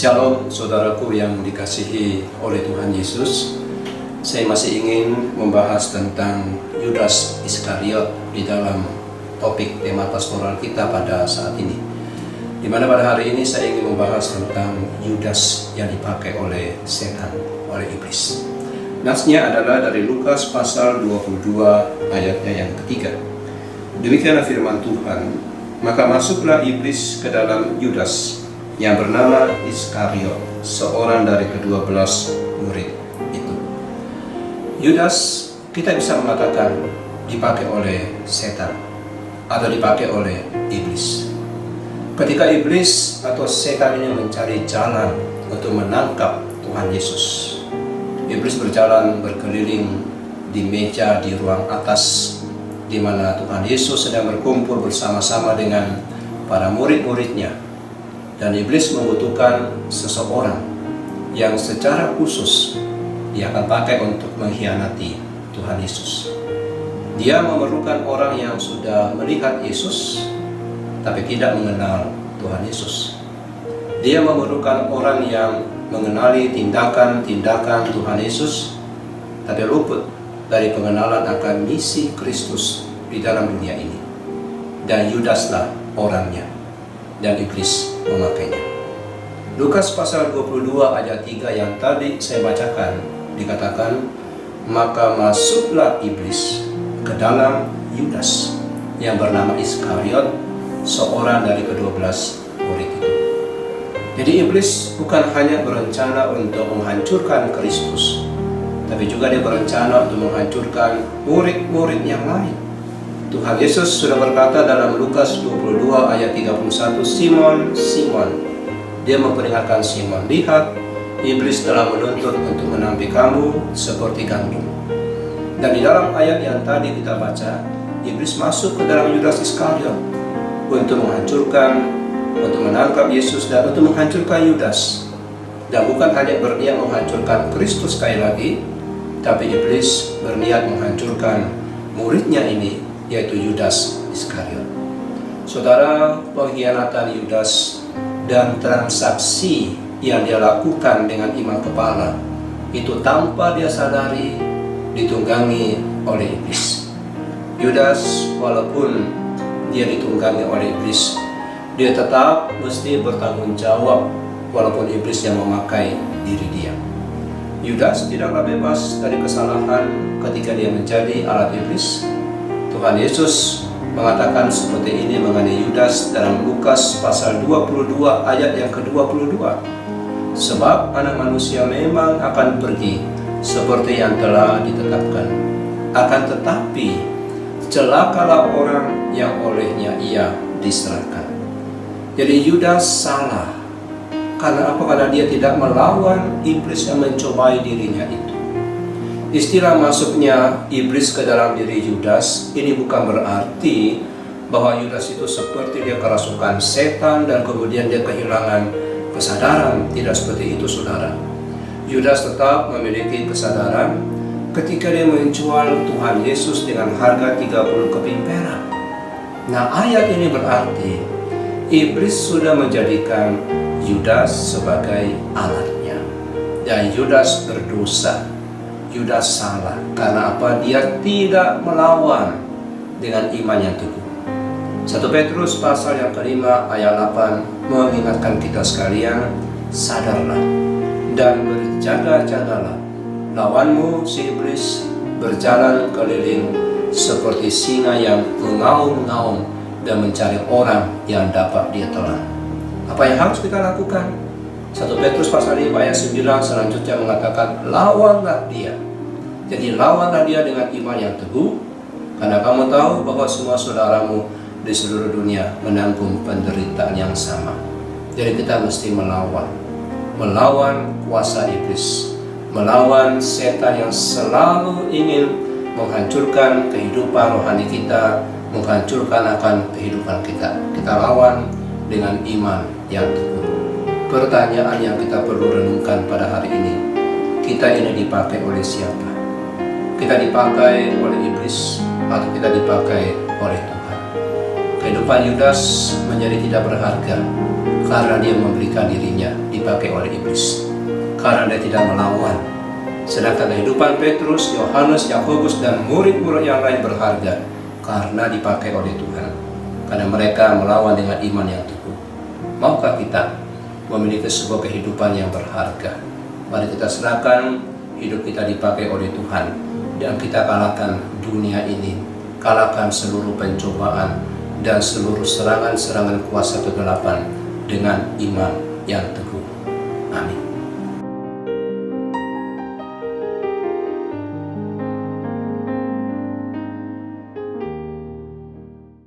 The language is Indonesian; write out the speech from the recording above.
Shalom saudaraku yang dikasihi oleh Tuhan Yesus. Saya masih ingin membahas tentang Yudas Iskariot di dalam topik tema pastoral kita pada saat ini. Di mana pada hari ini saya ingin membahas tentang Yudas yang dipakai oleh setan, oleh iblis. Nasnya adalah dari Lukas pasal 22 ayatnya yang ketiga. Demikianlah firman Tuhan, maka masuklah iblis ke dalam Yudas yang bernama Iskariot, seorang dari ke-12 murid itu. Yudas kita bisa mengatakan dipakai oleh setan atau dipakai oleh iblis. Ketika iblis atau setan ini mencari jalan untuk menangkap Tuhan Yesus, iblis berjalan berkeliling di meja di ruang atas di mana Tuhan Yesus sedang berkumpul bersama-sama dengan para murid-muridnya. Dan iblis membutuhkan seseorang yang secara khusus dia akan pakai untuk mengkhianati Tuhan Yesus. Dia memerlukan orang yang sudah melihat Yesus tapi tidak mengenal Tuhan Yesus. Dia memerlukan orang yang mengenali tindakan-tindakan Tuhan Yesus tapi luput dari pengenalan akan misi Kristus di dalam dunia ini. Dan Yudaslah orangnya, dan iblis memakainya. Lukas pasal 22 ayat 3 yang tadi saya bacakan dikatakan, maka masuklah iblis ke dalam Yudas yang bernama Iskariot, seorang dari ke-12 murid itu. Jadi iblis bukan hanya berencana untuk menghancurkan Kristus, tapi juga dia berencana untuk menghancurkan murid-murid yang lain. Tuhan Yesus sudah berkata dalam Lukas 22 ayat 31, Simon, Simon. Dia memperingatkan Simon, lihat, iblis telah menuntut untuk menampi kamu seperti gandum. Dan di dalam ayat yang tadi kita baca, iblis masuk ke dalam Yudas Iskariot untuk menghancurkan, untuk menangkap Yesus dan untuk menghancurkan Yudas. Dan bukan hanya berniat menghancurkan Kristus sekali lagi, tapi iblis berniat menghancurkan muridnya ini, yaitu Yudas Iskariot. Saudara, pengkhianatan Yudas dan transaksi yang dia lakukan dengan imam kepala itu tanpa dia sadari ditunggangi oleh iblis. Yudas walaupun dia ditunggangi oleh iblis, dia tetap mesti bertanggung jawab walaupun iblis yang memakai diri dia. Yudas tidaklah bebas dari kesalahan ketika dia menjadi alat iblis. Tuhan Yesus mengatakan seperti ini mengenai Yudas dalam Lukas pasal 22 ayat yang ke-22. Sebab anak manusia memang akan pergi seperti yang telah ditetapkan. Akan tetapi celakalah orang yang olehnya ia diserahkan. Jadi Yudas salah. Karena apa? Karena dia tidak melawan iblis yang mencobai dirinya itu. Istilah masuknya iblis ke dalam diri Yudas ini bukan berarti bahwa Yudas itu seperti dia kerasukan setan dan kemudian dia kehilangan kesadaran. Tidak seperti itu, saudara. Yudas tetap memiliki kesadaran ketika dia menjual Tuhan Yesus dengan harga 30 keping perak. Nah, ayat ini berarti iblis sudah menjadikan Yudas sebagai alatnya. Dan Yudas berdosa. Yudas salah. Karena apa? Dia tidak melawan dengan iman yang teguh. 1 Petrus pasal yang kelima ayat 8 mengingatkan kita sekalian, sadarlah dan berjaga-jagalah. Lawanmu si iblis berjalan keliling seperti singa yang mengaum-ngaum dan mencari orang yang dapat dia telan. Apa yang harus kita lakukan? 1 Petrus pasal 5 ayat 9 selanjutnya mengatakan, lawanlah dia. Jadi lawanlah dia dengan iman yang teguh, karena kamu tahu bahwa semua saudaramu di seluruh dunia menanggung penderitaan yang sama. Jadi kita mesti melawan kuasa iblis, melawan setan yang selalu ingin menghancurkan kehidupan rohani kita, menghancurkan akan kehidupan kita. Kita lawan dengan iman yang teguh. Pertanyaan yang kita perlu renungkan pada hari ini, kita ini dipakai oleh siapa? Kita dipakai oleh iblis atau kita dipakai oleh Tuhan? Kehidupan Yudas menjadi tidak berharga karena dia memberikan dirinya dipakai oleh iblis, karena dia tidak melawan. Sedangkan kehidupan Petrus, Yohanes, Yakobus, dan murid-murid yang lain berharga karena dipakai oleh Tuhan, karena mereka melawan dengan iman yang teguh. Maukah kita memiliki sebuah kehidupan yang berharga? Mari kita serahkan hidup kita dipakai oleh Tuhan, dan kita kalahkan dunia ini, kalahkan seluruh pencobaan dan seluruh serangan-serangan kuasa kegelapan dengan iman yang teguh. Amin.